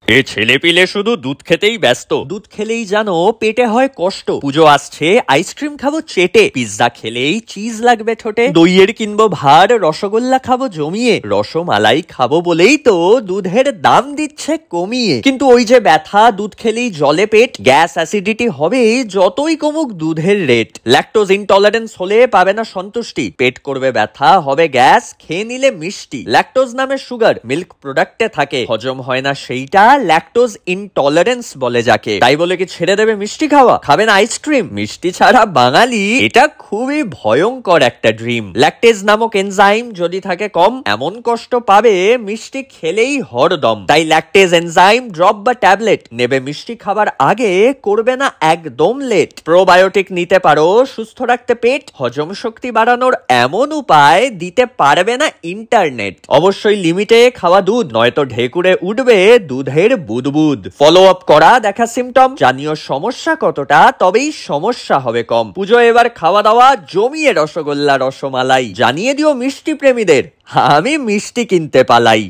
এ ছেলেপিলে শুধু দুধ খেতেই ব্যস্ত। দুধ খেলেই জানো পেটে হয় কষ্ট। পুজো আসছে, আইসক্রিম খাবো চেটে, পিৎজা খেলেই চিজ লাগবে ঠোঁটে, দইয়ের কিনবো ভার, রসগোল্লা খাবো জমিয়ে, রসমালাই খাবো বলেই তো দুধের দাম দিচ্ছে কমিয়ে। কিন্তু ওই যে ব্যথা, দুধ খেলেই জলে পেট, গ্যাস অ্যাসিডিটি হবে যতই কমুক দুধের রেট। ল্যাকটোজ ইনটলারেন্স হলে পাবে না সন্তুষ্টি, পেট করবে ব্যথা, হবে গ্যাস, খেয়ে নিলে মিষ্টি। ল্যাকটোজ নামে সুগার মিল্ক প্রোডাক্টে থাকে, হজম হয় না সেইটা ল্যাকটোজ ইনটলারেন্স বলে যাকে। তাই বলে কি ছেড়ে দেবে মিষ্টি খাওয়া? খাবে না আইসক্রিম? মিষ্টি ছাড়া বাঙালি এটা খুবই ভয়ঙ্কর একটা ড্রিম। ল্যাকটেজ নামক এনজাইম যদি থাকে কম, এমন কষ্ট পাবে মিষ্টি খেলেই হরদম। তাই ল্যাকটেজ এনজাইম ড্রপ বা ট্যাবলেট নেবে মিষ্টি খাবার আগে, করবে না একদম লেট। প্রোবায়োটিক নিতে পারো সুস্থ রাখতে পেট, হজম শক্তি বাড়ানোর এমন উপায় দিতে পারবে না ইন্টারনেট। অবশ্যই লিমিটে খাওয়া দুধ, নয়তো ঢেকুরে উঠবে দুধের বুদবুদ। ফলো আপ করা, দেখা সিমটম, জানিও সমস্যা কতটা, তবেই সমস্যা হবে কম। পুজো এবার খাওয়া দাওয়া জমিয়ে, রসগোল্লা রসমালাই জানিয়ে দিও মিষ্টি প্রেমীদের, আমি মিষ্টি কিনতে পালাই।